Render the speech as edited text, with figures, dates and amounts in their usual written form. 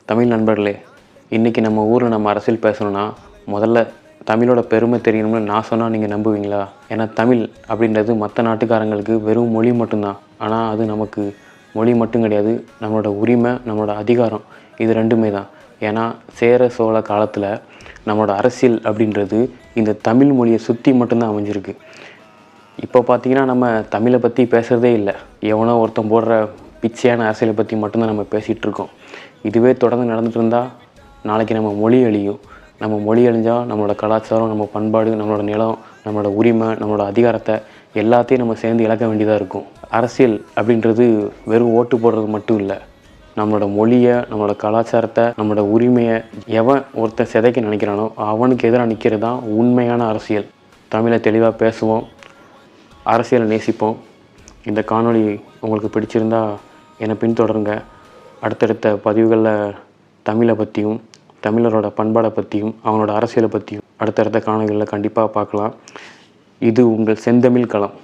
தமிழ் நண்பர்களே, இன்றைக்கி நம்ம ஊரில் நம்ம அரசியல் பேசணுன்னா முதல்ல தமிழோட பெருமை தெரியணும்னு நான் சொன்னால் நீங்கள் நம்புவீங்களா? ஏன்னா தமிழ் அப்படின்றது மற்ற நாட்டுக்காரங்களுக்கு வெறும் மொழி மட்டும்தான். ஆனால் அது நமக்கு மொழி மட்டும் கிடையாது, நம்மளோட உரிமை, நம்மளோட அதிகாரம், இது ரெண்டுமே தான். ஏன்னா சேர சோழ காலத்தில் நம்மளோட அரசியல் அப்படின்றது இந்த தமிழ் மொழியை சுற்றி மட்டும்தான் அமைஞ்சிருக்கு. இப்போ பார்த்திங்கன்னா நம்ம தமிழை பற்றி பேசுகிறதே இல்லை. எவனோ ஒருத்தன் போடுற பிச்சையான அரசியலை பற்றி மட்டும்தான் நம்ம பேசிகிட்ருக்கோம். இதுவே தொடர்ந்து நடந்துகிட்டு இருந்தால் நாளைக்கு நம்ம மொழி அழியும். நம்ம மொழி அழிஞ்சால் நம்மளோட கலாச்சாரம், நம்ம பண்பாடு, நம்மளோட நிலம், நம்மளோட உரிமை, நம்மளோட அதிகாரத்தை எல்லாத்தையும் நம்ம சேர்ந்து இழக்க வேண்டியதாக இருக்கும். அரசியல் அப்படின்றது வெறும் ஓட்டு போடுறது மட்டும் இல்லை. நம்மளோட மொழியை, நம்மளோட கலாச்சாரத்தை, நம்மளோட உரிமையை எவன் ஒருத்தன் சிதைக்க நினைக்கிறானோ அவனுக்கு எதிராக நிற்கிறது தான் உண்மையான அரசியல். தமிழை தெளிவாக பேசுவோம், அரசியலை நேசிப்போம். இந்த காணொளி உங்களுக்கு பிடிச்சிருந்தா என்னை பின்தொடருங்க. அடுத்தடுத்த பதிவுகளில் தமிழை பற்றியும், தமிழரோட பண்பாடை பற்றியும், அவனோட அரசியலை பற்றியும் அடுத்தடுத்த காணொளிகளில் கண்டிப்பாக பார்க்கலாம். இது உங்கள் செந்தமிழ் களம்.